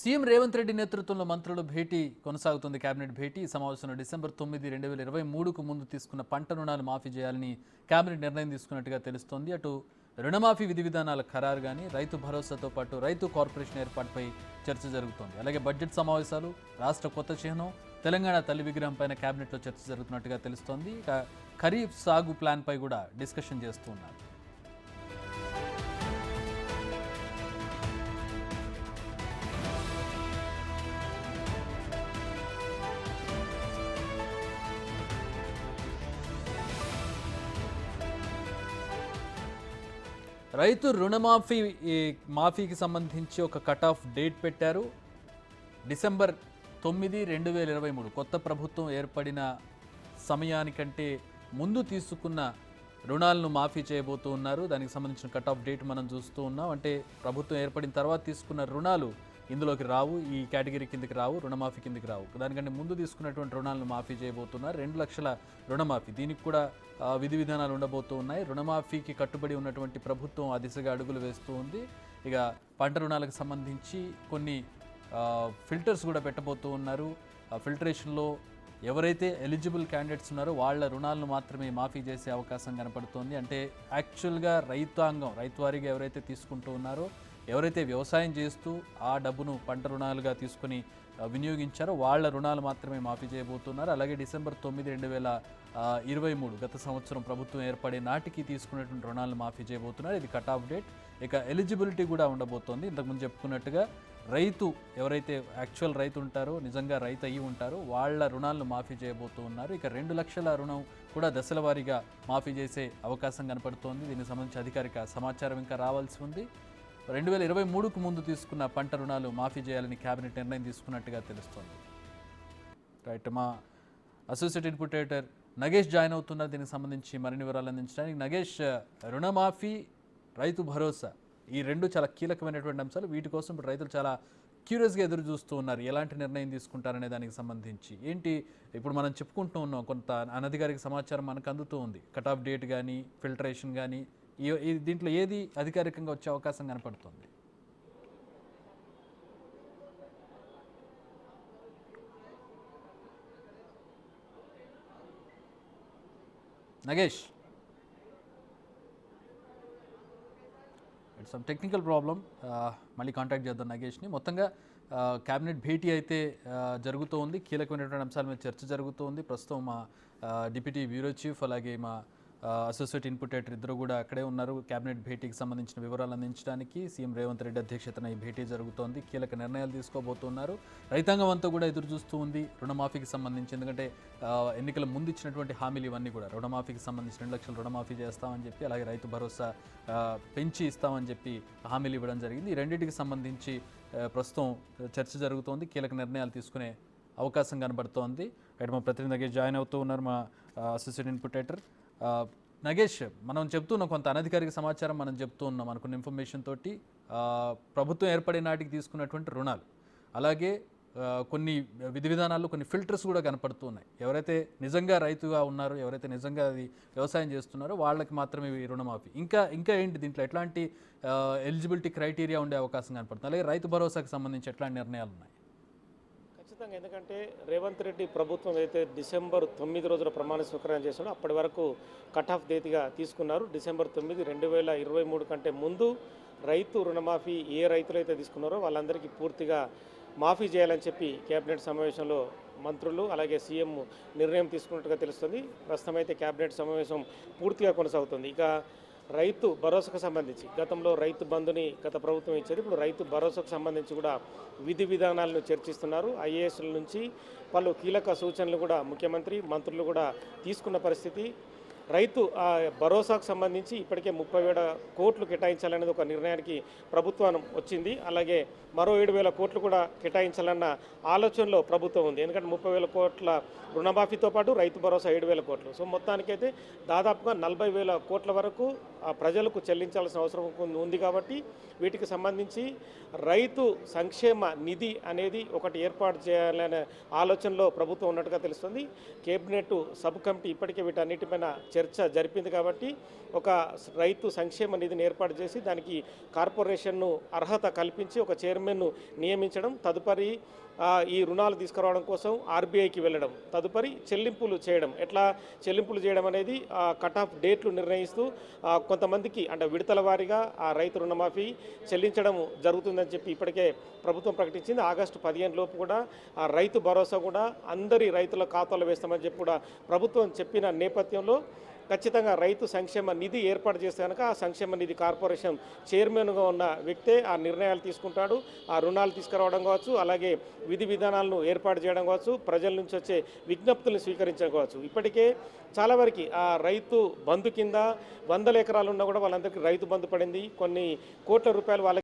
CM Revanth Reddy నేతృత్వంలో మంత్రుల భేటీ కొనసాగుతుంది. కేబినెట్ భేటీ. ఈ సమావేశంలో డిసెంబర్ 9, 2023కు ముందు తీసుకున్న పంట రుణాలు మాఫీ చేయాలని కేబినెట్ నిర్ణయం తీసుకున్నట్టుగా తెలుస్తోంది. అటు రుణమాఫీ విధి విధానాల ఖరారు కానీ, రైతు భరోసాతో పాటు రైతు కార్పొరేషన్ ఏర్పాటుపై చర్చ జరుగుతోంది. అలాగే బడ్జెట్ సమావేశాలు, రాష్ట్ర కొత్త చిహ్నం, తెలంగాణ తల్లి విగ్రహం పైన కేబినెట్లో చర్చ జరుగుతున్నట్టుగా తెలుస్తోంది. ఇక ఖరీఫ్ సాగు ప్లాన్పై కూడా డిస్కషన్ చేస్తున్నారు. రైతు రుణమాఫీ మాఫీకి సంబంధించి ఒక కట్ ఆఫ్ డేట్ పెట్టారు. డిసెంబర్ 9, 2023 కొత్త ప్రభుత్వం ఏర్పడిన సమయానికంటే ముందు తీసుకున్న రుణాలను మాఫీ చేయబోతూ ఉన్నారు. దానికి సంబంధించిన కట్ ఆఫ్ డేట్ మనం చూస్తూ ఉన్నాం. అంటే ప్రభుత్వం ఏర్పడిన తర్వాత తీసుకున్న రుణాలు ఇందులోకి రావు, ఈ కేటగిరీ కిందకి రావు, రుణమాఫీ కిందకి రావు. దానికంటే ముందు తీసుకున్నటువంటి రుణాలను మాఫీ చేయబోతున్నారు. 2 లక్షల రుణమాఫీ, దీనికి కూడా విధి విధానాలు ఉండబోతూ ఉన్నాయి. రుణమాఫీకి కట్టుబడి ఉన్నటువంటి ప్రభుత్వం ఆ దిశగా అడుగులు వేస్తూ ఉంది. ఇక పంట రుణాలకు సంబంధించి కొన్ని ఫిల్టర్స్ కూడా పెట్టబోతూ ఉన్నారు. ఆ ఫిల్టరేషన్లో ఎవరైతే ఎలిజిబుల్ క్యాండిడేట్స్ ఉన్నారో వాళ్ళ రుణాలను మాత్రమే మాఫీ చేసే అవకాశం కనపడుతోంది. అంటే యాక్చువల్గా రైతాంగం, రైతువారీగా ఎవరైతే తీసుకుంటూ ఉన్నారో, ఎవరైతే వ్యవసాయం చేస్తూ ఆ డబ్బును పంట రుణాలుగా తీసుకుని వినియోగించారో వాళ్ళ రుణాలు మాత్రమే మాఫీ చేయబోతున్నారు. అలాగే డిసెంబర్ 9, 2023 గత సంవత్సరం ప్రభుత్వం ఏర్పడే నాటికి తీసుకున్నటువంటి రుణాలను మాఫీ చేయబోతున్నారు. ఇది కట్ ఆఫ్ డేట్. ఇక ఎలిజిబిలిటీ కూడా ఉండబోతోంది. ఇంతకుముందు చెప్పుకున్నట్టుగా రైతు ఎవరైతే యాక్చువల్ రైతు ఉంటారో, నిజంగా రైతు అయ్యి ఉంటారో వాళ్ళ రుణాలను మాఫీ చేయబోతూ ఉన్నారు. ఇక 2 లక్షల రుణం కూడా దశల వారీగా మాఫీ చేసే అవకాశం కనపడుతోంది. దీనికి సంబంధించి అధికారిక సమాచారం ఇంకా రావాల్సి ఉంది. 2023కు ముందు తీసుకున్న పంట రుణాలు మాఫీ చేయాలని కేబినెట్ నిర్ణయం తీసుకున్నట్టుగా తెలుస్తోంది. రైట్, మా associate input editor Nagesh join అవుతున్నారు. దీనికి సంబంధించి మరిన్ని వివరాలు అందించడానికి. నగేష్, రుణమాఫీ, రైతు భరోసా, ఈ రెండు చాలా కీలకమైనటువంటి అంశాలు. వీటి కోసం ఇప్పుడు రైతులు చాలా క్యూరియస్గా ఎదురు చూస్తూ ఉన్నారు. ఎలాంటి నిర్ణయం తీసుకుంటారనే దానికి సంబంధించి ఏంటి ఇప్పుడు మనం చెప్పుకుంటూ ఉన్నాం. కొంత అనధికారిక సమాచారం మనకు అందుతూ ఉంది. కట్ ఆఫ్ డేట్ కానీ, ఫిల్టరేషన్ కానీ, దీంట్లో ఏది అధికారికంగా వచ్చే అవకాశం కనపడుతుంది? Nagesh, it's some technical problem. మళ్ళీ కాంటాక్ట్ చేద్దాం నగేష్ని. మొత్తంగా క్యాబినెట్ భేటీ అయితే జరుగుతూ ఉంది. కీలకమైనటువంటి అంశాల మీద చర్చ జరుగుతూ ఉంది. ప్రస్తుతం మా డిప్యూటీ బ్యూరో చీఫ్ అలాగే మా అసోసియేట్ ఇన్పుట్ ఎడిటర్ ఇద్దరు కూడా అక్కడే ఉన్నారు. క్యాబినెట్ భేటీకి సంబంధించిన వివరాలు అందించడానికి సీఎం రేవంత్ రెడ్డి అధ్యక్షతన ఈ భేటీ జరుగుతోంది. కీలక నిర్ణయాలు తీసుకోబోతున్నారు. రైతాంగం అంతా కూడా ఎదురు చూస్తూ ఉంది రుణమాఫీకి సంబంధించి. ఎందుకంటే ఎన్నికల ముందు ఇచ్చినటువంటి హామీలు ఇవన్నీ కూడా రుణమాఫీకి సంబంధించి 2 లక్షల రుణమాఫీ చేస్తామని చెప్పి, అలాగే రైతు భరోసా పెంచి ఇస్తామని చెప్పి హామీలు ఇవ్వడం జరిగింది. ఈ రెండింటికి సంబంధించి ప్రస్తుతం చర్చ జరుగుతోంది. కీలక నిర్ణయాలు తీసుకునే అవకాశం కనబడుతోంది. రైట్, మా ప్రతినిధి నగేష్ జాయిన్ అవుతూ ఉన్నారు, మా అసోసియేట్ ఇన్పుట్ ఎడిటర్. నగేష్, మనం చెప్తున్నాం కొంత అనధికారిక సమాచారం మనం చెప్తూ ఉన్నాం. అనుకున్న ఇన్ఫర్మేషన్ తోటి ప్రభుత్వం ఏర్పడే నాటికి తీసుకున్నటువంటి రుణాలు, అలాగే కొన్ని విధి విధానాల్లో కొన్ని ఫిల్టర్స్ కూడా కనపడుతూ ఉన్నాయి. ఎవరైతే నిజంగా రైతుగా ఉన్నారో, ఎవరైతే నిజంగా అది వ్యవసాయం చేస్తున్నారో వాళ్ళకి మాత్రమే ఈ రుణమాఫీ. ఇంకా ఏంటి దీంట్లో ఎట్లాంటి ఎలిజిబిలిటీ క్రైటీరియా ఉండే అవకాశం కనపడుతుంది? అలాగే రైతు భరోసాకి సంబంధించి ఎట్లాంటి నిర్ణయాలు ఉన్నాయి? ఖచ్చితంగా, ఎందుకంటే రేవంత్ రెడ్డి ప్రభుత్వం అయితే డిసెంబర్ 9 రోజుల ప్రమాణ స్వీకారం చేశాడో అప్పటి వరకు కట్ ఆఫ్ డేట్గా తీసుకున్నారు. డిసెంబర్ 9, 2023 కంటే ముందు రైతు రుణమాఫీ ఏ రైతులైతే తీసుకున్నారో వాళ్ళందరికీ పూర్తిగా మాఫీ చేయాలని చెప్పి కేబినెట్ సమావేశంలో మంత్రులు అలాగే సీఎం నిర్ణయం తీసుకున్నట్టుగా తెలుస్తుంది. ప్రస్తుతం అయితే కేబినెట్ సమావేశం పూర్తిగా కొనసాగుతుంది. ఇక రైతు భరోసాకు సంబంధించి గతంలో రైతు బంధుని గత ప్రభుత్వం ఇచ్చేది. ఇప్పుడు రైతు భరోసాకు సంబంధించి కూడా విధి విధానాలను చర్చిస్తున్నారు. ఐఏఎస్ల నుంచి పలు కీలక సూచనలు కూడా ముఖ్యమంత్రి, మంత్రులు కూడా తీసుకున్న పరిస్థితి. రైతు భరోసాకు సంబంధించి ఇప్పటికే 30,000 కోట్లు కేటాయించాలనేది ఒక నిర్ణయానికి ప్రభుత్వం వచ్చింది. అలాగే మరో 7,000 కోట్లు కూడా కేటాయించాలన్న ఆలోచనలో ప్రభుత్వం ఉంది. ఎందుకంటే 30,000 కోట్ల రుణమాఫీతో పాటు రైతు భరోసా 7,000 కోట్లు. సో మొత్తానికైతే దాదాపుగా 40,000 కోట్ల వరకు ప్రజలకు చెల్లించాల్సిన అవసరం ఉంది. కాబట్టి వీటికి సంబంధించి రైతు సంక్షేమ నిధి అనేది ఒకటి ఏర్పాటు చేయాలనే ఆలోచనలో ప్రభుత్వం ఉన్నట్టుగా తెలుస్తుంది. కేబినెట్ సబ్ కమిటీ ఇప్పటికే వీటన్నిటిపైన చర్చ జరిపింది కాబట్టి ఒక రైతు సంక్షేమ నిధిని ఏర్పాటు చేసి దానికి కార్పొరేషన్ను అర్హత కల్పించి ఒక చైర్మన్ను నియమించడం, తదుపరి ఈ రుణాలు తీసుకురావడం కోసం ఆర్బీఐకి వెళ్ళడం, తదుపరి చెల్లింపులు చేయడం. ఎట్లా చెల్లింపులు చేయడం అనేది కట్ ఆఫ్ డేట్లు నిర్ణయిస్తూ కొంతమందికి అంటే విడతల వారీగా ఆ రైతు రుణమాఫీ చెల్లించడం జరుగుతుందని చెప్పి ఇప్పటికే ప్రభుత్వం ప్రకటించింది. ఆగస్టు 15 లోపు కూడా ఆ రైతు భరోసా కూడా అందరి రైతుల ఖాతాలో వేస్తామని చెప్పి కూడా ప్రభుత్వం చెప్పిన నేపథ్యంలో ఖచ్చితంగా రైతు సంక్షేమ నిధి ఏర్పాటు చేస్తే కనుక ఆ సంక్షేమ నిధి కార్పొరేషన్ చైర్మన్గా ఉన్న వ్యక్తే ఆ నిర్ణయాలు తీసుకుంటాడు. ఆ రుణాలు తీసుకురావడం కావచ్చు, అలాగే విధి విధానాలను ఏర్పాటు చేయడం కావచ్చు, ప్రజల నుంచి వచ్చే విజ్ఞప్తులను స్వీకరించడం కావచ్చు. ఇప్పటికే చాలా వరకు ఆ రైతు బంధు కింద 100 ఎకరాలు ఉన్నా కూడా వాళ్ళందరికీ రైతు బంధు పడింది. కొన్ని కోట్ల రూపాయలు వాళ్ళకి